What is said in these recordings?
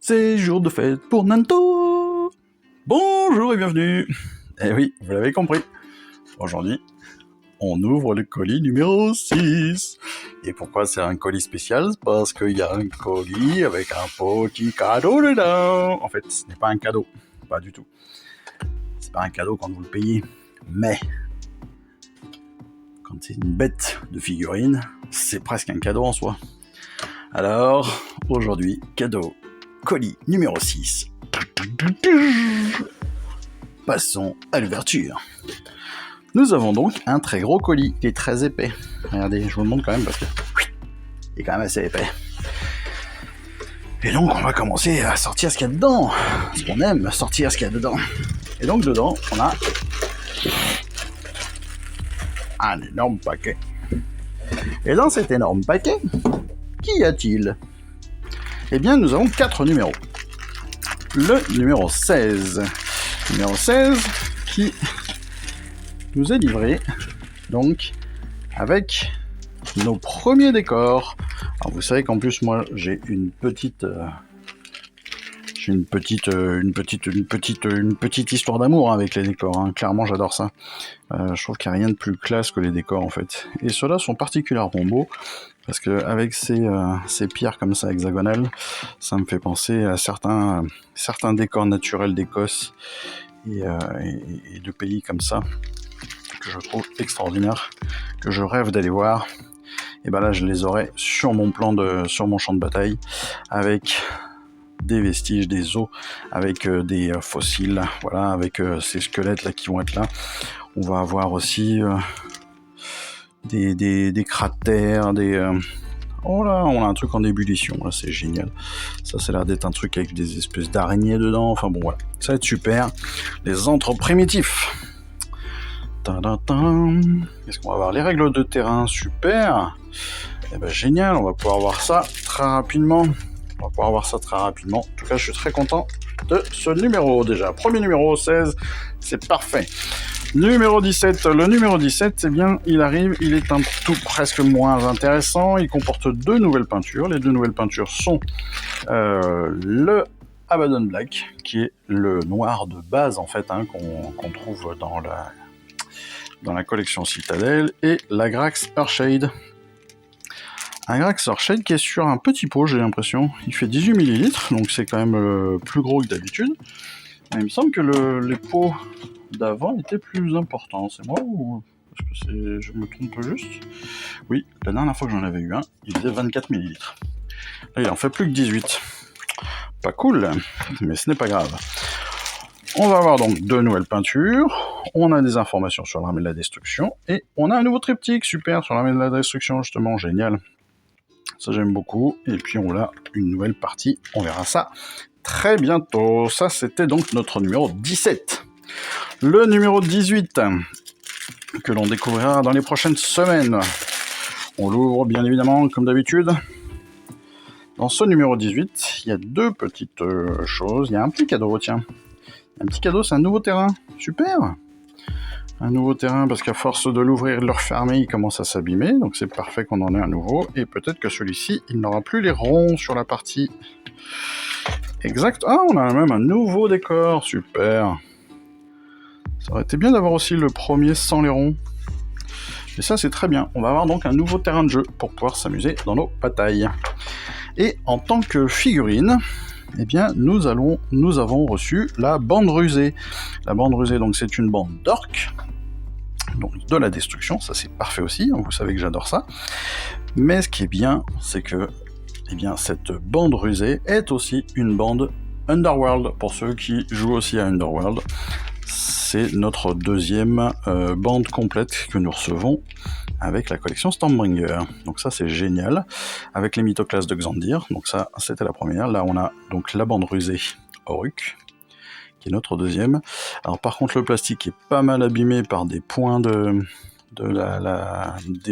C'est jour de fête pour Nanto. Bonjour et bienvenue. Eh oui, vous l'avez compris. Aujourd'hui, on ouvre le colis numéro 6. Et pourquoi c'est un colis spécial? Parce qu'il y a un colis avec un petit cadeau dedans. En fait, ce n'est pas un cadeau. Pas du tout. C'est pas un cadeau quand vous le payez. Mais, quand c'est une bête de figurine, c'est presque un cadeau en soi. Alors, aujourd'hui, cadeau, colis numéro 6. Passons à l'ouverture. Nous avons donc un très gros colis qui est très épais. Regardez, je vous le montre quand même parce que il est quand même assez épais. Et donc on va commencer à sortir ce qu'il y a dedans. Parce qu'on aime sortir ce qu'il y a dedans. Et donc dedans, on a un énorme paquet. Et dans cet énorme paquet, qu'y a-t-il? Eh bien, nous avons 4 numéros. Le numéro 16. Numéro 16 qui nous est livré donc avec nos premiers décors. Alors vous savez qu'en plus moi j'ai une petite histoire d'amour avec les décors, hein. Clairement j'adore ça. Je trouve qu'il n'y a rien de plus classe que les décors en fait. Et ceux-là sont particulièrement beaux parce que avec ces pierres comme ça hexagonales, ça me fait penser à certains décors naturels d'Écosse et de pays comme ça que je trouve extraordinaires, que je rêve d'aller voir. Et ben là je les aurai sur mon champ de bataille avec des vestiges, des os, avec des fossiles, voilà, avec ces squelettes là qui vont être là. On va avoir aussi des cratères, oh là, on a un truc en ébullition, là c'est génial. Ça l'air d'être un truc avec des espèces d'araignées dedans, enfin bon voilà, ça va être super. Les antres primitifs. Qu'est-ce qu'on va avoir? Les règles de terrain, super. Eh ben génial, on va pouvoir voir ça très rapidement. En tout cas, je suis très content de ce numéro déjà. Premier numéro 16, c'est parfait. Numéro 17, le numéro 17, eh bien, il arrive, il est un tout presque moins intéressant. Il comporte 2 nouvelles peintures. Les 2 nouvelles peintures sont le Abaddon Black, qui est le noir de base en fait, hein, qu'on trouve dans la collection Citadel, et l'Agrax Earthshade. Agrax Earthshade qui est sur un petit pot, j'ai l'impression. Il fait 18 ml, donc c'est quand même plus gros que d'habitude. Mais il me semble que les pots d'avant étaient plus importants. C'est moi ou est-ce que je me trompe juste? Oui, la dernière fois que j'en avais eu un, il faisait 24 ml. Là, il en fait plus que 18. Pas cool, mais ce n'est pas grave. On va avoir donc 2 nouvelles peintures, on a des informations sur l'armée de la destruction, et on a un nouveau triptyque, super, sur l'armée de la destruction, justement, génial. Ça j'aime beaucoup, et puis on a une nouvelle partie, on verra ça très bientôt. Ça c'était donc notre numéro 17. Le numéro 18, que l'on découvrira dans les prochaines semaines. On l'ouvre bien évidemment comme d'habitude. Dans ce numéro 18, il y a 2 petites choses, il y a un petit cadeau, tiens. Un petit cadeau, c'est un nouveau terrain. Super! Un nouveau terrain, parce qu'à force de l'ouvrir et de le refermer, il commence à s'abîmer. Donc c'est parfait qu'on en ait un nouveau. Et peut-être que celui-ci, il n'aura plus les ronds sur la partie. Exact. Ah, on a même un nouveau décor. Super! Ça aurait été bien d'avoir aussi le premier sans les ronds. Et ça, c'est très bien. On va avoir donc un nouveau terrain de jeu pour pouvoir s'amuser dans nos batailles. Et en tant que figurine, eh bien, nous avons reçu la bande rusée. La bande rusée, donc, c'est une bande d'orques, donc de la destruction, ça c'est parfait aussi, vous savez que j'adore ça. Mais ce qui est bien, c'est que eh bien, cette bande rusée est aussi une bande Underworld, pour ceux qui jouent aussi à Underworld. C'est notre deuxième bande complète que nous recevons avec la collection Stormbringer. Donc ça c'est génial, avec les mythoclastes de Xandir. Donc ça c'était la première. Là on a donc la bande rusée Oruk, qui est notre deuxième. Alors par contre le plastique est pas mal abîmé par des points des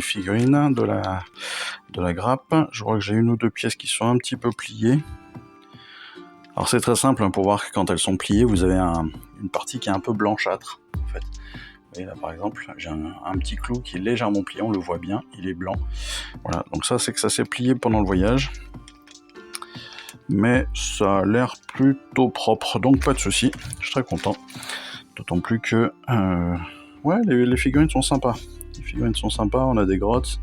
figurines, de la grappe. Je crois que j'ai 1 ou 2 pièces qui sont un petit peu pliées. Alors c'est très simple, hein, pour voir que quand elles sont pliées, vous avez une partie qui est un peu blanchâtre en fait. Vous voyez là par exemple, j'ai un petit clou qui est légèrement plié, on le voit bien, il est blanc. Voilà, donc ça c'est que ça s'est plié pendant le voyage. mais ça a l'air plutôt propre, donc pas de souci. Je suis très content. D'autant plus que ouais, les figurines sont sympas. Les figurines sont sympas, on a des grottes,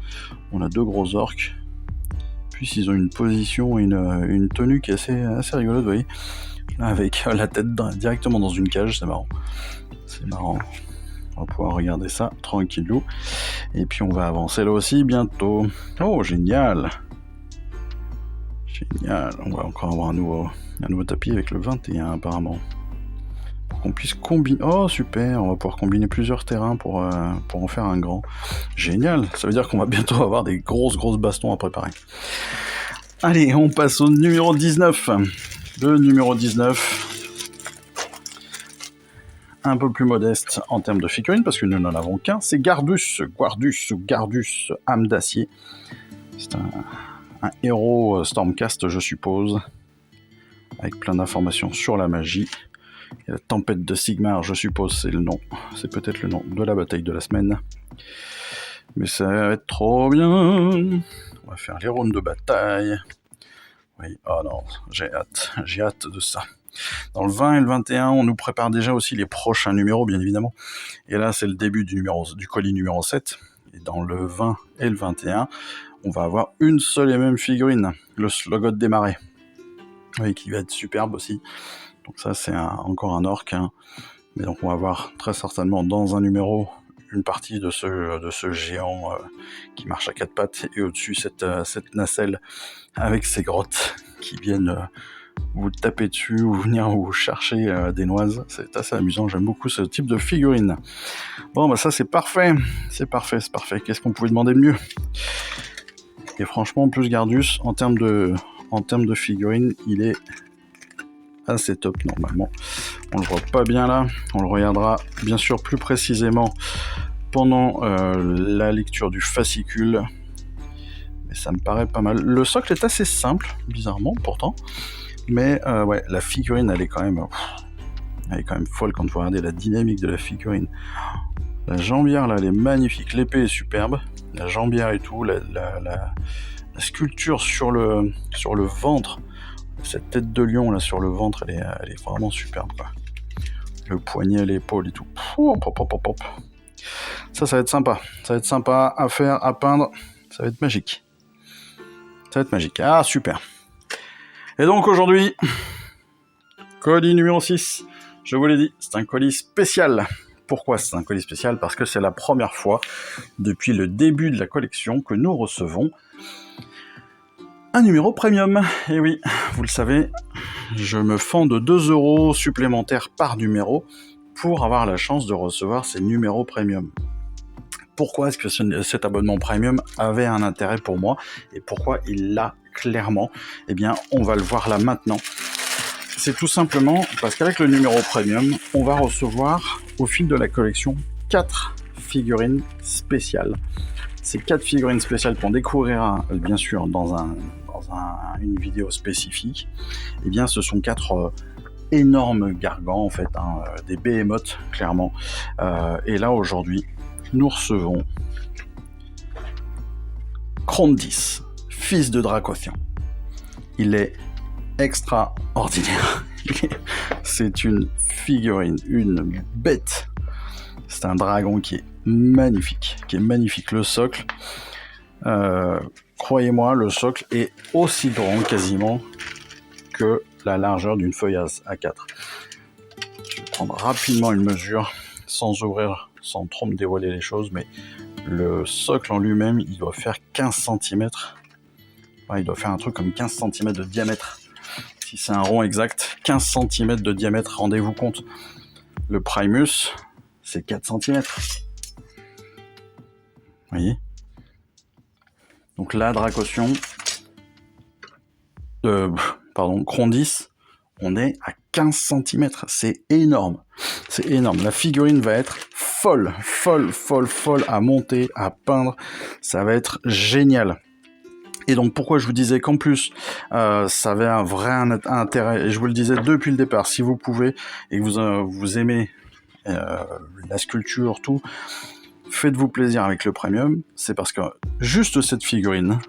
on a 2 gros orques. Puis ils ont une position et une tenue qui est assez rigolote, vous voyez. Là, avec la tête directement dans une cage, c'est marrant. C'est marrant. On va pouvoir regarder ça tranquillou. Et puis on va avancer là aussi bientôt. Oh, génial! Génial. On va encore avoir un nouveau tapis avec le 21 apparemment. Pour qu'on puisse combiner... Oh, super! On va pouvoir combiner plusieurs terrains pour en faire un grand. Génial! Ça veut dire qu'on va bientôt avoir des grosses bastons à préparer. Allez, on passe au numéro 19. Le numéro 19... un peu plus modeste en termes de figurines, parce que nous n'en avons qu'un, c'est Gardus, âme d'acier. C'est un héros Stormcast, je suppose, avec plein d'informations sur la magie. Et la tempête de Sigmar, je suppose, c'est peut-être le nom de la bataille de la semaine. Mais ça va être trop bien. On va faire les rounds de bataille. Oui, oh non, j'ai hâte de ça. Dans le 20 et le 21, on nous prépare déjà aussi les prochains numéros, bien évidemment. Et là, c'est le début du colis numéro 7. Et dans le 20 et le 21, on va avoir une seule et même figurine, le Slogoth des marais. Oui, qui va être superbe aussi. Donc ça, c'est encore un orc. Hein. Mais donc, on va voir très certainement dans un numéro une partie de ce géant qui marche à 4 pattes. Et au-dessus, cette nacelle avec ses grottes qui viennent... vous taper dessus ou venir vous chercher des noises. C'est assez amusant, j'aime beaucoup ce type de figurine. Bon, bah ça c'est parfait. C'est parfait. Qu'est-ce qu'on pouvait demander de mieux? Et franchement, plus Gardus, en termes de figurine, il est assez top normalement. On le voit pas bien là, on le regardera bien sûr plus précisément pendant la lecture du fascicule. Mais ça me paraît pas mal. Le socle est assez simple, bizarrement pourtant. Mais ouais, la figurine, elle est quand même folle quand vous regardez la dynamique de la figurine. La jambière, là, elle est magnifique. L'épée est superbe. La jambière et tout. La sculpture sur le ventre. Cette tête de lion, là, sur le ventre, elle est vraiment superbe, quoi. Le poignet, l'épaule et tout. Ça va être sympa. Ça va être sympa à faire, à peindre. Ça va être magique. Ah, super. Et donc aujourd'hui, colis numéro 6, je vous l'ai dit, c'est un colis spécial. Pourquoi c'est un colis spécial? Parce que c'est la première fois depuis le début de la collection que nous recevons un numéro premium. Et oui, vous le savez, je me fends de 2 € supplémentaires par numéro pour avoir la chance de recevoir ces numéros premium. Pourquoi est-ce que cet abonnement premium avait un intérêt pour moi et pourquoi il l'a clairement? Eh bien, on va le voir là maintenant. C'est tout simplement parce qu'avec le numéro premium, on va recevoir au fil de la collection 4 figurines spéciales. Ces 4 figurines spéciales qu'on découvrira bien sûr dans une vidéo spécifique, eh bien ce sont 4 énormes gargants en fait, hein, des behemoths clairement. Et là aujourd'hui, nous recevons Krondys, fils de Dracothian. Il est extraordinaire. C'est une figurine, une bête. C'est un dragon qui est magnifique. Le socle, croyez-moi, le socle est aussi grand quasiment que la largeur d'une feuille A4. Je vais prendre rapidement une mesure sans ouvrir, sans trop me dévoiler les choses, mais le socle en lui-même, il doit faire 15 cm. Ouais, il doit faire un truc comme 15 cm de diamètre. Si c'est un rond exact, 15 cm de diamètre, rendez-vous compte. Le Primus, c'est 4 cm. Vous voyez? Donc là, Dracothian, Krondys, on est à 15 cm. C'est énorme. La figurine va être folle à monter, à peindre. Ça va être génial. Et donc pourquoi je vous disais qu'en plus ça avait un vrai intérêt, et je vous le disais depuis le départ, si vous pouvez et que vous aimez la sculpture, tout, faites-vous plaisir avec le premium, c'est parce que juste cette figurine,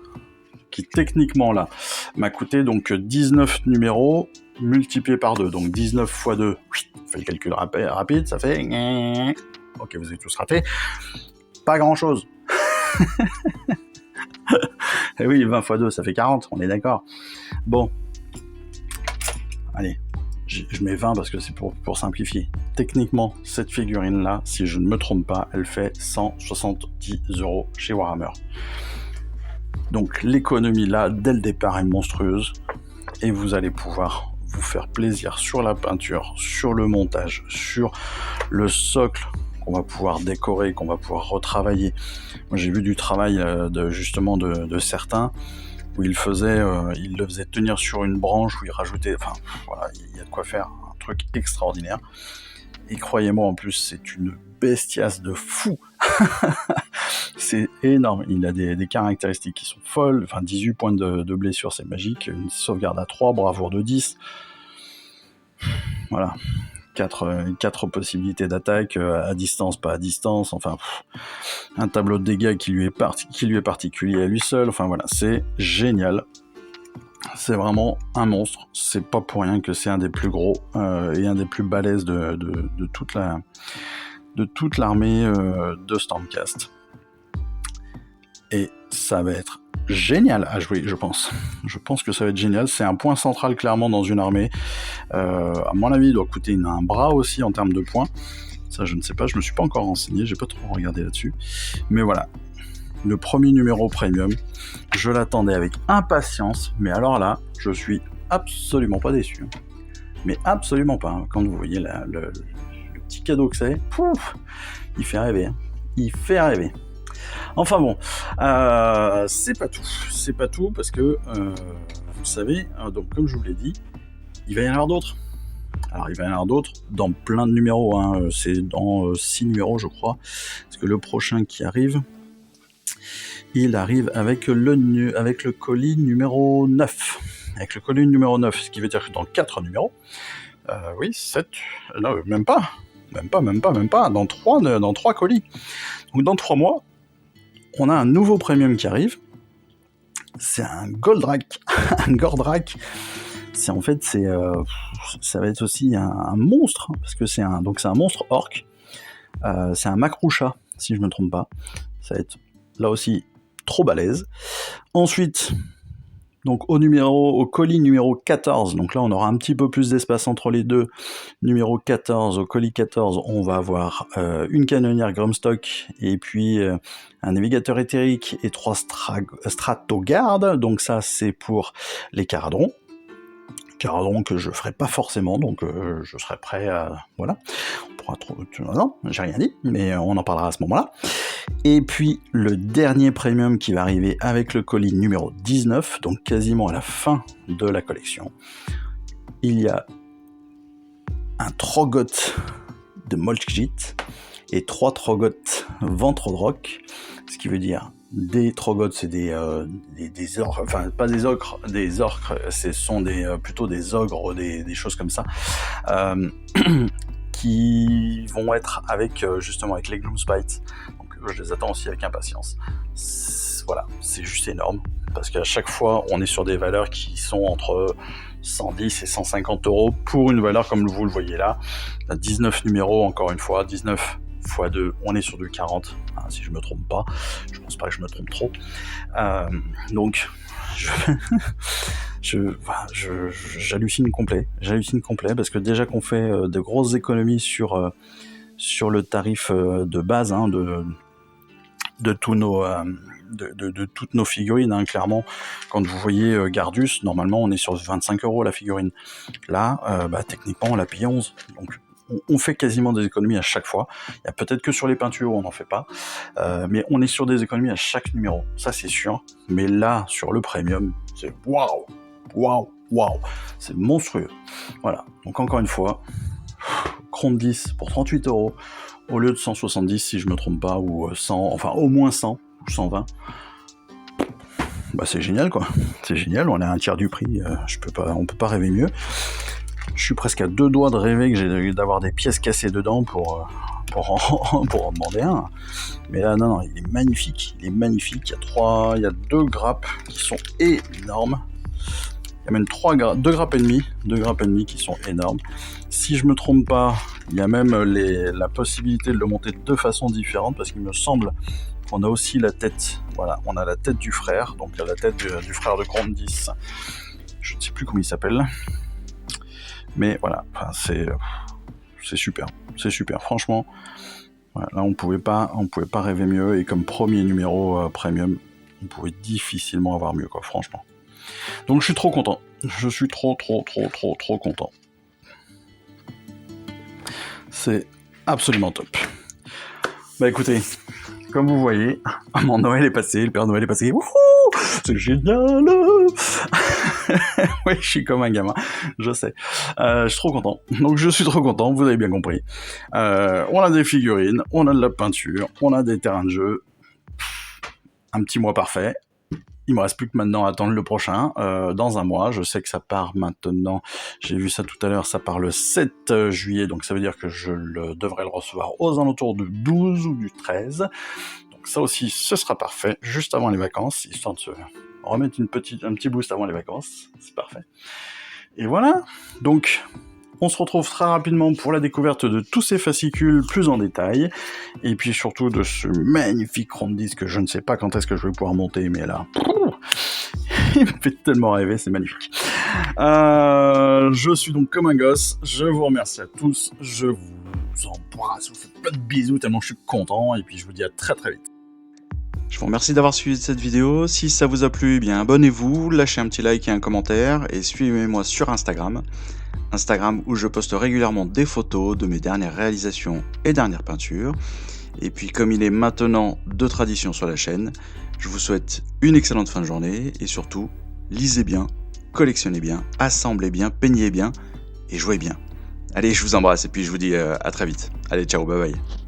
qui techniquement là m'a coûté donc 19 numéros multipliés par 2, donc 19 x 2, on fait le calcul rapide, ça fait... Ok, vous avez tous raté. Pas grand-chose. Et oui, 20 x 2, ça fait 40, on est d'accord. Bon. Allez, je mets 20 parce que c'est pour simplifier. Techniquement, cette figurine-là, si je ne me trompe pas, elle fait 170 € chez Warhammer. Donc l'économie là, dès le départ, est monstrueuse. Et vous allez pouvoir vous faire plaisir sur la peinture, sur le montage, sur le socle qu'on va pouvoir décorer, qu'on va pouvoir retravailler. Moi, j'ai vu du travail de certains où ils le faisaient tenir sur une branche, où ils rajoutaient... Enfin, voilà, il y a de quoi faire, un truc extraordinaire. Et croyez-moi, en plus, c'est une bestiace de fou. C'est énorme. Il a des caractéristiques qui sont folles. Enfin, 18 points de blessure, c'est magique. Une sauvegarde à 3, bravoure de 10. Voilà. 4 possibilités d'attaque, à distance, pas à distance. Enfin, un tableau de dégâts qui lui est particulier à lui seul. Enfin, voilà, c'est génial. C'est vraiment un monstre. C'est pas pour rien que c'est un des plus gros et un des plus balèzes de toute l'armée de Stormcast. Et ça va être génial à jouer, je pense. Je pense que ça va être génial. C'est un point central clairement dans une armée. À mon avis, il doit coûter un bras aussi en termes de points. Ça, je ne sais pas. Je me suis pas encore renseigné. J'ai pas trop regardé là-dessus. Mais voilà. Le premier numéro premium, je l'attendais avec impatience. Mais alors là, je suis absolument pas déçu. Mais absolument pas. Quand vous voyez le petit cadeau que c'est, pouf, il fait rêver. Il fait rêver. Enfin bon, c'est pas tout parce que vous savez, donc comme je vous l'ai dit, il va y en avoir d'autres. Alors il va y en avoir d'autres dans plein de numéros, hein. C'est dans 6 numéros je crois, parce que le prochain qui arrive, il arrive avec le colis numéro 9. Avec le colis numéro 9, ce qui veut dire que dans 4 numéros, oui, 7, non, même pas, dans 3 colis. Donc dans 3 mois, on a un nouveau premium qui arrive. C'est un Goldrak. Un Gordrak. Ça va être aussi un monstre, parce que c'est un monstre orc. C'est un Makrusha, si je me trompe pas. Ça va être là aussi trop balèze. Ensuite, donc au colis numéro 14, donc là on aura un petit peu plus d'espace entre les deux. Numéro 14, au colis 14, on va avoir une canonnière Grumstock et puis un navigateur éthérique et 3 stratogardes. Donc ça c'est pour les caradrons. Caradron que je ferai pas forcément, donc je serai prêt à... Voilà. On pourra non, j'ai rien dit, mais on en parlera à ce moment-là. Et puis, le dernier premium qui va arriver avec le colis numéro 19, donc quasiment à la fin de la collection, il y a un Trogoth de Molchit et 3 Trogoth Ventrodroc, ce qui veut dire... Des Trogoths, c'est des orques, enfin pas des ogres, des orques, ce sont plutôt des ogres, des choses comme ça, qui vont être justement avec les Gloomspite. Donc je les attends aussi avec impatience. Voilà, c'est juste énorme, parce qu'à chaque fois, on est sur des valeurs qui sont entre 110 et 150 € pour une valeur comme vous le voyez là. 19 numéros, encore une fois, 19 x 2, on est sur du 40, hein, si je me trompe pas. Je pense pas que je me trompe trop. Donc, j'hallucine complet. J'hallucine complet parce que déjà qu'on fait de grosses économies sur le tarif de base, hein, de toutes nos figurines, hein, clairement. Quand vous voyez Gardus, normalement on est sur 25 € la figurine. Là, techniquement on l'a payé 11. Donc on fait quasiment des économies à chaque fois. Il y a peut-être que sur les peintures où on n'en fait pas, mais on est sur des économies à chaque numéro, ça c'est sûr. Mais là, sur le premium, c'est waouh, c'est monstrueux. Voilà, donc encore une fois, Chrome 10 pour 38 € au lieu de 170 si je me trompe pas, ou 100, enfin au moins 100 ou 120. Bah c'est génial quoi, c'est génial, on est à un tiers du prix, on peut pas rêver mieux. Je suis presque à 2 doigts de rêver d'avoir des pièces cassées dedans pour pour en demander un. Mais là, non, il est magnifique. Il y a 2 grappes qui sont énormes. Il y a même 2 grappes et demie qui sont énormes. Si je me trompe pas, il y a même la possibilité de le monter de 2 façons différentes, parce qu'il me semble qu'on a aussi la tête. Voilà, on a la tête du frère, donc la tête du frère de Grandis. Je ne sais plus comment il s'appelle. Mais voilà, enfin, c'est super. Franchement, voilà, là on pouvait pas rêver mieux, et comme premier numéro premium, on pouvait difficilement avoir mieux, quoi, franchement. Donc je suis trop content. Je suis trop content. C'est absolument top. Bah écoutez, comme vous voyez, mon Noël est passé, le Père Noël est passé. Wouhou, c'est génial. Oui, je suis comme un gamin, je sais. Je suis trop content. Donc je suis trop content, vous avez bien compris. On a des figurines, on a de la peinture, on a des terrains de jeu. Un petit mois parfait. Il me reste plus que maintenant à attendre le prochain, dans un mois. Je sais que ça part maintenant, j'ai vu ça tout à l'heure, ça part le 7 juillet, donc ça veut dire que je devrais le recevoir aux alentours du 12 ou du 13. Donc ça aussi, ce sera parfait, juste avant les vacances, histoire de se remettre un petit boost avant les vacances, c'est parfait. Et voilà, donc on se retrouve très rapidement pour la découverte de tous ces fascicules plus en détail, et puis surtout de ce magnifique Grandis que je ne sais pas quand est-ce que je vais pouvoir monter, mais là, il me fait tellement rêver, c'est magnifique. Je suis donc comme un gosse, je vous remercie à tous, je vous embrasse, je vous fais plein de bisous tellement je suis content, et puis je vous dis à très très vite. Je vous remercie d'avoir suivi cette vidéo. Si ça vous a plu, eh bien abonnez-vous, lâchez un petit like et un commentaire, et suivez-moi sur Instagram où je poste régulièrement des photos de mes dernières réalisations et dernières peintures. Et puis comme il est maintenant de tradition sur la chaîne, je vous souhaite une excellente fin de journée, et surtout, lisez bien, collectionnez bien, assemblez bien, peignez bien et jouez bien. Allez, je vous embrasse, et puis je vous dis à très vite. Allez, ciao, bye bye.